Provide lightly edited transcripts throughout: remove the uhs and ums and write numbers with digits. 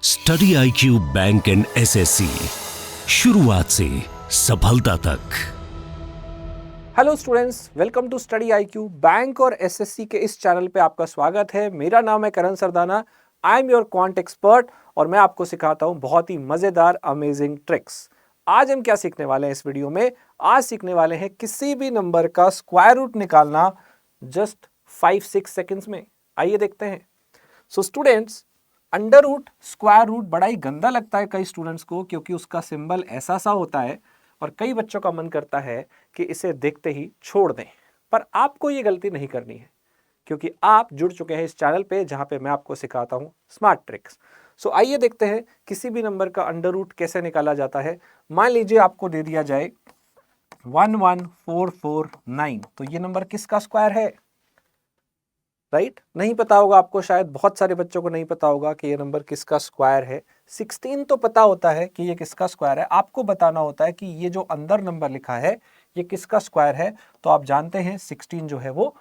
Study IQ bank and SSC, शुरुआत से सफलता तक। Hello students, welcome to study IQ bank और SSC के इस चैनल पे आपका स्वागत है। मेरा नाम है Karan Sardana. I am your quant expert और मैं आपको सिखाता हूं बहुत ही मजेदार अमेजिंग ट्रिक्स। आज हम क्या सीखने वाले हैं इस वीडियो में? आज सीखने वाले हैं किसी भी नंबर का स्क्वायर रूट निकालना जस्ट 5-6 सेकेंड्स में। आइए देखते हैं। So students, under root square root बड़ा ही गंदा लगता है कई स्टूडेंट्स को, क्योंकि उसका सिंबल ऐसा सा होता है और कई बच्चों का मन करता है कि इसे देखते ही छोड़ दें। पर आपको ये गलती नहीं करनी है, क्योंकि आप जुड़ चुके हैं इस चैनल पे जहां पे मैं आपको सिखाता हूं स्मार्ट ट्रिक्स। सो आइए देखते हैं किसी भी नंबर का अंडर रूट कैसे निकाला जाता है। मान लीजिए आपको दे दिया जाए 11449, तो ये नंबर किसका स्क्वायर है? राइट? नहीं पता होगा आपको, शायद बहुत सारे बच्चों को नहीं पता होगा कि ये नंबर किसका स्क्वायर है। 16 तो पता होता है कि ये किसका स्क्वायर है, आपको बताना होता है कि ये जो अंदर नंबर लिखा है ये किसका स्क्वायर है। तो आप जानते हैं 16 जो है वो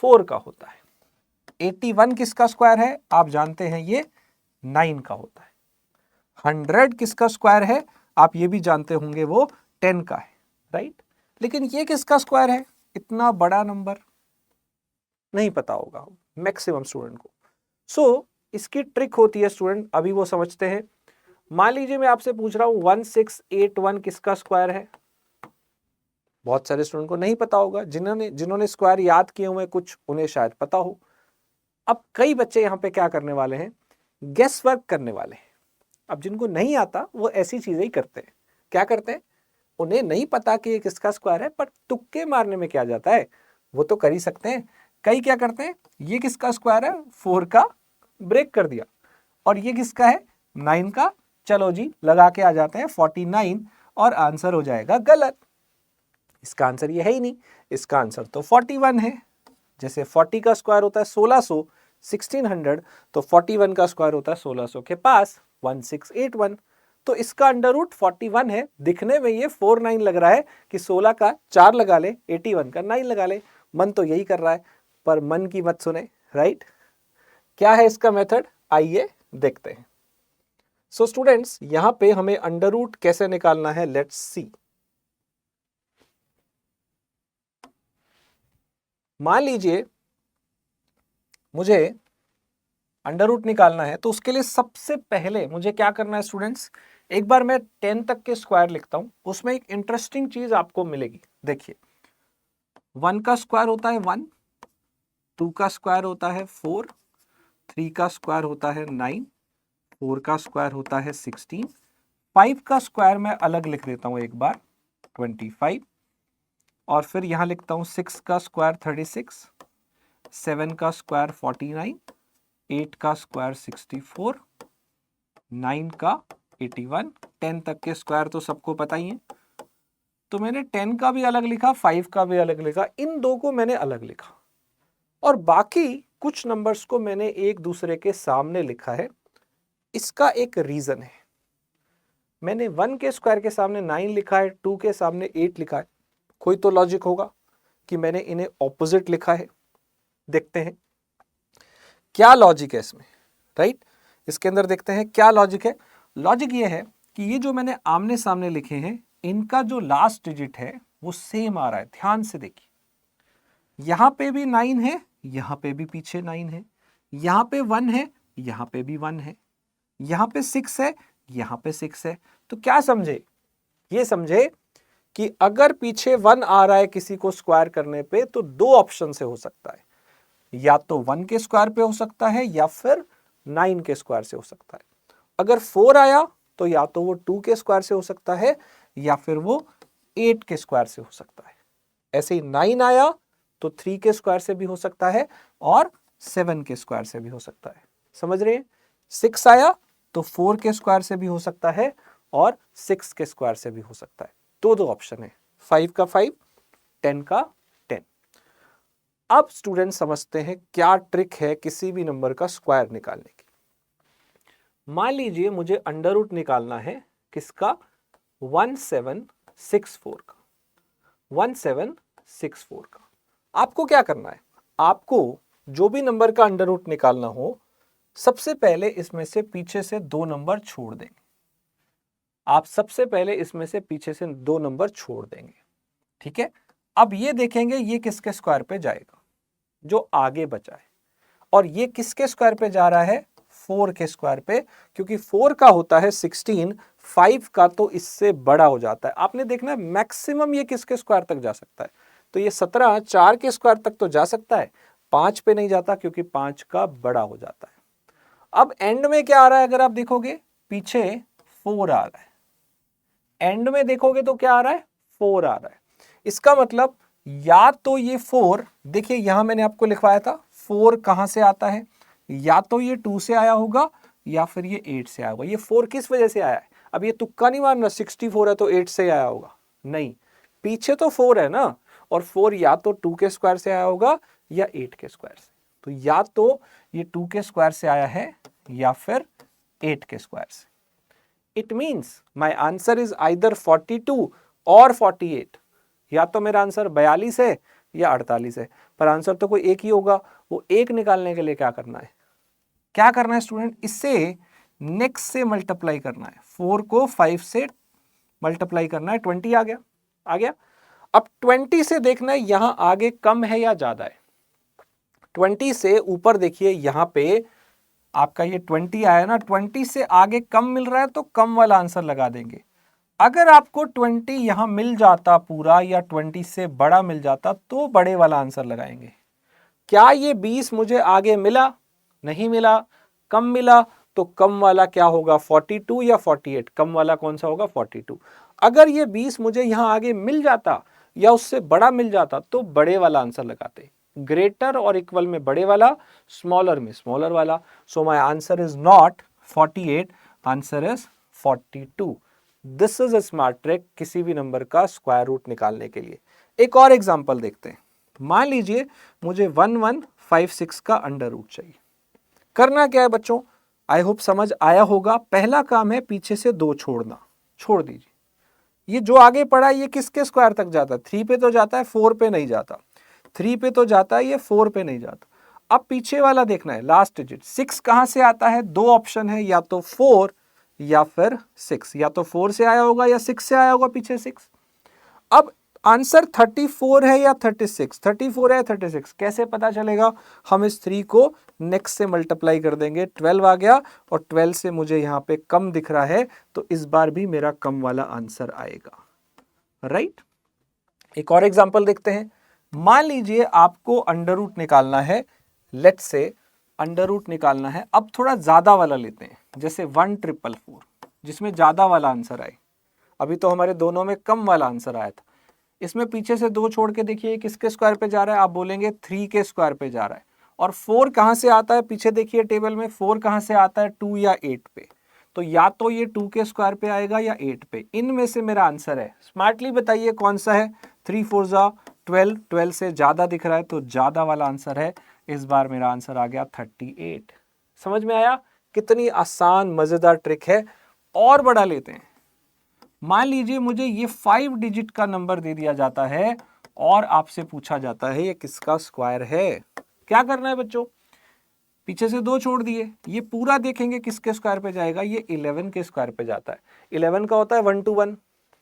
4 का होता है। 81 किसका स्क्वायर है? आप जानते हैं ये 9 का होता है। 100 किसका स्क्वायर है? आप ये भी जानते होंगे वो 10 का है। राइट? लेकिन ये किसका स्क्वायर है? इतना बड़ा नंबर नहीं पता होगा मैक्सिमम स्टूडेंट को। सो इसकी ट्रिक होती है स्टूडेंट, अभी वो समझते हैं। मान लीजिए मैं आपसे पूछ रहा हूं 1681 किसका स्क्वायर है? बहुत सारे स्टूडेंट को नहीं पता होगा। जिन्होंने स्क्वायर याद किए हुए कुछ, उन्हें शायद पता हो। अब कई बच्चे यहाँ पे क्या करने वाले हैं, गेस वर्क करने वाले हैं। अब जिनको नहीं आता वो ऐसी चीजें ही करते हैं। क्या करते हैं? उन्हें नहीं पता कि ये किसका स्क्वायर है, पर तुक्के मारने में क्या जाता है, वो तो कर ही सकते हैं। कई क्या करते हैं, ये किसका स्क्वायर है? 4 का, ब्रेक कर दिया। और ये किसका है? 9 का। चलो जी, लगा के आ जाते हैं 49 और आंसर हो जाएगा गलत। इसका आंसर ये है ही नहीं, इसका आंसर तो 41 है। जैसे 40 का स्क्वायर होता है 1600, 1600, तो 41 का स्क्वायर होता है 1600 के पास, 1681। तो इसका अंडर रूट 41 है। दिखने में ये 49 लग रहा है कि 16 का 4 लगा ले, 81 का 9 लगा ले। मन तो यही कर रहा है, पर मन की मत सुने। राइट? क्या है इसका मेथड? आइए देखते हैं। सो स्टूडेंट्स, यहां पे हमें अंडर रूट कैसे निकालना है, लेट्स सी। मान लीजिए मुझे अंडर रूट निकालना है, तो उसके लिए सबसे पहले मुझे क्या करना है स्टूडेंट्स, एक बार मैं 10 तक के स्क्वायर लिखता हूं। उसमें एक इंटरेस्टिंग चीज आपको मिलेगी। देखिए, 1 का स्क्वायर होता है 1, 2 का स्क्वायर होता है 4, 3 का स्क्वायर होता है 9, 4 का स्क्वायर होता है 16, 5 का स्क्वायर मैं अलग लिख देता हूं एक बार, 25, और फिर यहां लिखता हूं 6 का स्क्वायर 36, 7 का स्क्वायर 49, 8 का स्क्वायर 64, 9 का 81। 10 तक के स्क्वायर तो सबको पता ही है। तो मैंने 10 का भी अलग लिखा, 5 का भी अलग लिखा, इन दो को मैंने अलग लिखा, और बाकी कुछ नंबर्स को मैंने एक दूसरे के सामने लिखा है। इसका एक रीजन है। मैंने 1 के स्क्वायर के सामने 9 लिखा है, 2 के सामने 8 लिखा है। कोई तो लॉजिक होगा कि मैंने इन्हें ऑपोजिट लिखा है। देखते हैं क्या लॉजिक है इसमें। राइट? इसके अंदर देखते हैं क्या लॉजिक है। लॉजिक ये है कि ये जो मैंने आमने सामने लिखे हैं, इनका जो लास्ट डिजिट है वो सेम आ रहा है। ध्यान से देखिए, यहां पे भी 9 है, यहां पे भी पीछे 9 है, यहां पे 1 है, यहां पे भी 1 है, यहां पे 6 है, यहां पे 6 है। तो क्या समझे? ये समझे कि अगर पीछे 1 आ रहा है किसी को स्क्वायर करने पे, तो दो ऑप्शन से हो सकता है। या तो 1 के स्क्वायर पे हो सकता है, या फिर 9 के स्क्वायर से हो सकता है। अगर 4 आया तो या तो वो 2 के स्क्वायर से हो सकता है, या फिर वो 8 के स्क्वायर से हो सकता है। ऐसे ही 9 आया तो 3 के स्क्वायर से भी हो सकता है, और 7 के स्क्वायर से भी हो सकता है। समझ रहे हैं? 6 आया तो 4 के स्क्वायर से भी हो सकता है, और 6 के स्क्वायर से भी हो सकता है। दो ऑप्शन है, 5 का 5, 10 का 10। अब स्टूडेंट समझते हैं क्या ट्रिक है किसी भी नंबर का स्क्वायर निकालने की। मान लीजिए मुझे अंडर रूट निकालना है किसका? 1764 का। 1764 का आपको क्या करना है? आपको जो भी नंबर का अंडर रूट निकालना हो, सबसे पहले इसमें से पीछे से 2 नंबर छोड़ देंगे। आप सबसे पहले इसमें से पीछे से 2 नंबर छोड़ देंगे, ठीक है। अब ये देखेंगे ये किसके स्क्वायर पे जाएगा, जो आगे बचा है, और ये किसके स्क्वायर पे जा रहा है, 4 के स्क्वायर पे, क्योंकि 4 का होता है 16, 5 का तो इससे बड़ा हो जाता है। आपने देखना है मैक्सिमम ये किसके स्क्वायर तक जा सकता है, तो ये 17 4 के स्क्वायर तक तो जा सकता है, 5 पे नहीं जाता क्योंकि 5 का बड़ा हो जाता है। अब एंड में क्या आ रहा है, अगर आप देखोगे पीछे 4 आ रहा है, एंड में देखोगे तो क्या आ रहा है, 4 आ रहा है। इसका मतलब या तो ये 4, देखिए यहां मैंने आपको लिखवाया था 4 कहां से आता है, या तो ये 2 से आया होगा या फिर ये 8 से आया होगा। ये 4 किस वजह से आया है, अब ये तुक्का नहीं मारना 64 है तो 8 से आया होगा, नहीं, पीछे तो 4 है ना, और 4 या तो 2 के स्क्वायर से आया होगा या 8 के स्क्वायर से, तो या तो ये 2 के स्क्वायर से आया है या फिर 8 के स्क्वायर से। It means my answer is either 42 और 48, या तो मेरा आंसर 42 है या 48 है, पर आंसर तो कोई एक ही होगा। वो एक निकालने के लिए क्या करना है, क्या करना है स्टूडेंट, इससे नेक्स्ट से मल्टीप्लाई करना है, 4 को 5 से मल्टीप्लाई करना है, 20 आ गया, आ गया। अब 20 से देखना है यहां आगे कम है या ज्यादा है, 20 से ऊपर देखिए यहां पे आपका ये 20 आया ना, 20 से आगे कम मिल रहा है तो कम वाला आंसर लगा देंगे। अगर आपको 20 यहां मिल जाता पूरा या 20 से बड़ा मिल जाता तो बड़े वाला आंसर लगाएंगे। क्या ये 20 मुझे आगे मिला, नहीं मिला, कम मिला, तो कम वाला क्या होगा, 42 या 48, कम वाला कौन सा होगा, 42। अगर ये 20 मुझे यहां आगे मिल जाता या उससे बड़ा मिल जाता तो बड़े वाला आंसर लगाते, ग्रेटर और इक्वल में बड़े वाला, स्मॉलर में स्मॉलर वाला। So my answer is not 48, answer is 42। This is a smart trick किसी भी नंबर का स्क्वायर रूट निकालने के लिए। एक और एग्जांपल देखते हैं। मान लीजिए मुझे 1156 का अंडर रूट चाहिए। करना क्या है बच्चों, आई होप समझ आया होगा। पहला काम है पीछे से 2 छोड़ना, छोड़ दीजिए। ये जो आगे पड़ा है ये किसके स्क्वायर तक जाता है, 3 पे तो जाता है, 4 पे नहीं जाता, 3 पे तो जाता है, ये 4 पे नहीं जाता। अब पीछे वाला देखना है, लास्ट डिजिट 6 कहां से आता है, 2 ऑप्शन है, या तो 4 या फिर 6, या तो 4 से आया होगा या 6 से आया होगा पीछे 6। अब आंसर 34 है या 36, 34 है या 36, कैसे पता चलेगा, हम इस 3 को नेक्स्ट से मल्टीप्लाई कर देंगे, 12 आ गया, और 12 से मुझे यहां पे कम दिख रहा है तो इस बार भी मेरा कम वाला आंसर आएगा, राइट। एक और एग्जांपल देखते हैं। मान लीजिए आपको अंडर रूट निकालना है, लेट्स से अंडर रूट निकालना है, अब थोड़ा ज्यादा वाला लेते हैं, जैसे 1444, जिसमें ज्यादा वाला आंसर आए। अभी तो हमारे दोनों में कम वाला आंसर आया था। इसमें पीछे से 2 छोड़ के देखिए किसके स्क्वायर पे जा रहा है, आप बोलेंगे 3 के स्क्वायर पे जा रहा है। और 4 कहां से आता है, पीछे देखिए टेबल में 4 कहां से आता है, 2 या 8 पे, तो या तो ये 2 के स्क्वायर पे आएगा या 8 पे, इनमें से मेरा आंसर है। स्मार्टली बताइए कौन सा है, 3 4 जा 12, 12 से ज्यादा दिख रहा है तो ज्यादा वाला आंसर है। इस बार मेरा आंसर आ गया 38। समझ में आया, कितनी आसान मजेदार ट्रिक है। और बड़ा लेते हैं, मान लीजिए मुझे ये 5 डिजिट का नंबर दे दिया जाता है और आपसे पूछा जाता है ये किसका स्क्वायर है। क्या करना है बच्चों, पीछे से 2 छोड़ दिए, ये पूरा देखेंगे किसके स्क्वायर पे जाएगा, ये 11 के स्क्वायर पे जाता है। 11 का होता है 1 to 1,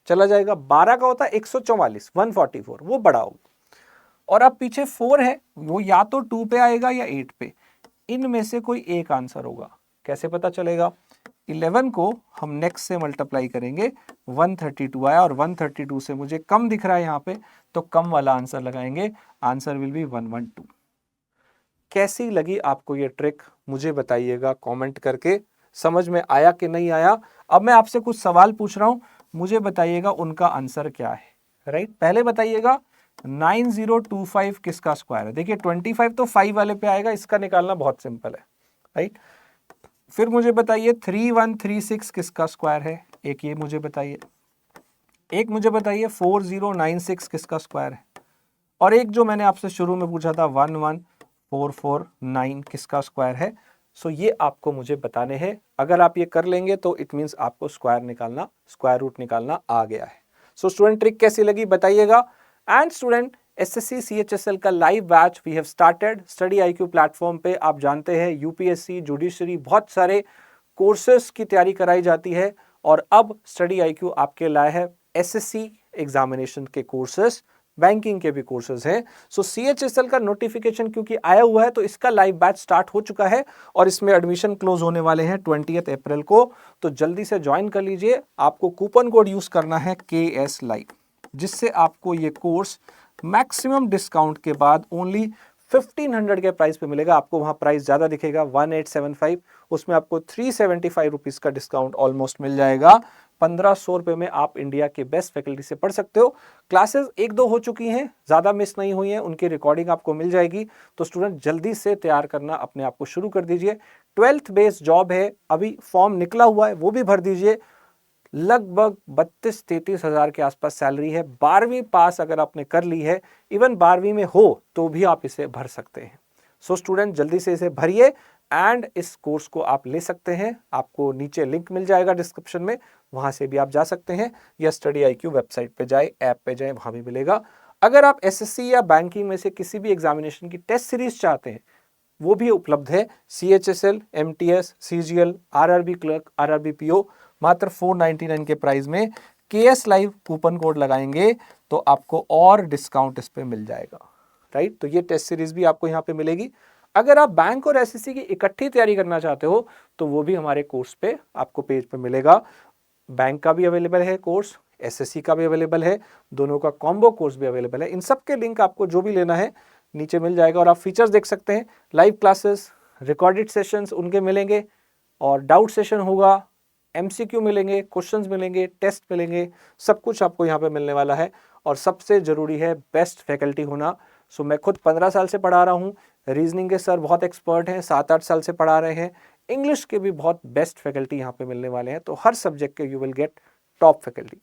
चला जाएगा। 12 का होता है 144, 144, वो बड़ा होगा। और अब पीछे 4 है, वो या तो 2 पे आएगा या 8 पे, इनमें से कोई एक आंसर होगा। कैसे पता चलेगा, 11 को हम नेक्स्ट से मल्टीप्लाई करेंगे, 132 आया और 132 से मुझे कम दिख रहा है यहाँ पे, तो कम वाला आंसर लगाएंगे, आंसर विल बी 112। कैसी लगी आपको ये ट्रिक मुझे बताइएगा कमेंट करके, समझ में आया कि नहीं आया। अब मैं आपसे कुछ सवाल पूछ रहा हूं, मुझे बताइएगा उनका आंसर क्या है, राइट। पहले बताइएगा 9025 किसका स्क्वायर है। देखिए 25 तो 5 वाले पे आएगा, इसका निकालना बहुत सिंपल है, राइट। फिर मुझे बताइए 3136 किसका स्क्वायर है, एक ये मुझे बताइए। एक मुझे बताइए 4096 किसका स्क्वायर है, और एक जो मैंने आपसे शुरू में पूछा था 11449 किसका स्क्वायर है। सो ये आपको मुझे बताने हैं। अगर आप ये कर लेंगे तो इट मीन्स आपको स्क्वायर रूट निकालना आ गया है। सो स्टूडेंट ट्रिक कैसी लगी बताइएगा। एंड स्टूडेंट एसएससी सीएचएसएल का live batch we have started study IQ platform पे। आप जानते हैं यूपीएससी, जुडिशरी, बहुत सारे कोर्सेज की तैयारी कराई जाती है और अब स्टडी आईक्यू आपके लाए है एसएससी एग्जामिनेशन के कोर्सेज, बैंकिंग के भी कोर्सेज हैं। सो सीएचएसएल का नोटिफिकेशन क्योंकि आया हुआ है तो इसका लाइव बैच स्टार्ट हो चुका है और इसमें एडमिशन क्लोज होने वाले हैं 20 अप्रैल को। तो जल्दी से ज्वाइन कर लीजिए। आपको कूपन कोड यूज करना है KS Live, जिससे आपको ये कोर्स मैक्सिमम डिस्काउंट के बाद ओनली 1500 के प्राइस पे मिलेगा। आपको वहां प्राइस ज्यादा दिखेगा 1875, उसमें आपको 375 रुपीज का डिस्काउंट ऑलमोस्ट मिल जाएगा। 1500 रुपए में आप इंडिया के बेस्ट फैकल्टी से पढ़ सकते हो। क्लासेस 1-2 हो चुकी हैं, ज्यादा मिस नहीं हुई हैं, उनकी रिकॉर्डिंग आपको मिल जाएगी। तो स्टूडेंट जल्दी से तैयार करना अपने आप को शुरू कर दीजिए। 12th बेस्ड जॉब है, अभी फॉर्म निकला हुआ है, वो भी भर दीजिए। लगभग 32-33 हजार के आसपास सैलरी है। 12वीं पास अगर आपने कर ली है, इवन 12वीं में हो तो भी आप इसे भर सकते हैं। सो स्टूडेंट जल्दी से इसे भरिए एंड इस कोर्स को आप ले सकते हैं। आपको नीचे लिंक मिल जाएगा डिस्क्रिप्शन में, वहां से भी आप जा सकते हैं, या स्टडी आईक्यू वेबसाइट पे जाए, ऐप पे जाए, वहां भी मिलेगा। अगर आप एसएससी या बैंकिंग में से किसी भी एग्जामिनेशन की टेस्ट सीरीज चाहते हैं, वो भी उपलब्ध है। CHSL, MTS, CGL, RRB clerk, RRB PO मात्र 499 के प्राइस में। KS Live कूपन कोड लगाएंगे तो आपको और डिस्काउंट इस पे मिल जाएगा, राइट। तो ये टेस्ट सीरीज भी आपको यहाँ पे मिलेगी। अगर आप बैंक और एसएससी की इकट्ठी तैयारी करना चाहते हो तो वो भी हमारे कोर्स पे आपको पेज पे मिलेगा। बैंक का भी अवेलेबल है कोर्स, एसएससी का भी अवेलेबल है, दोनों का कॉम्बो कोर्स भी अवेलेबल है। इन सब के लिंक आपको जो भी लेना है नीचे मिल जाएगा और आप फीचर्स देख सकते हैं। लाइव क्लासेस, रिकॉर्डेड सेशंस उनके मिलेंगे और डाउट सेशन होगा, MCQ मिलेंगे, क्वेश्चंस मिलेंगे, टेस्ट मिलेंगे, सब कुछ आपको यहाँ पे मिलने वाला है। और सबसे जरूरी है बेस्ट फैकल्टी होना। सो मैं खुद 15 साल से पढ़ा रहा हूँ। रीजनिंग के सर बहुत एक्सपर्ट हैं, 7-8 साल से पढ़ा रहे हैं। इंग्लिश के भी बहुत बेस्ट फैकल्टी यहाँ पे मिलने वाले हैं। तो हर सब्जेक्ट के you will get top faculty.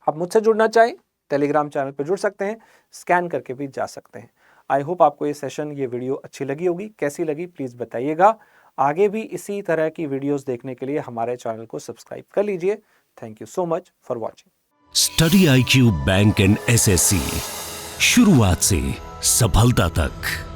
आप मुझसे जुड़ना चाहें टेलीग्राम चैनल पर जुड़ सकते हैं, स्कैन करके भी जा सकते हैं। आई होप आपको ये सेशन, ये वीडियो अच्छी लगी होगी। कैसी लगी प्लीज़ बताइएगा। आगे भी इसी तरह की वीडियोस देखने के लिए हमारे चैनल को सब्सक्राइब कर लीजिए। Thank you so much for watching. Study IQ bank and SSC, शुरुआत से सफलता तक।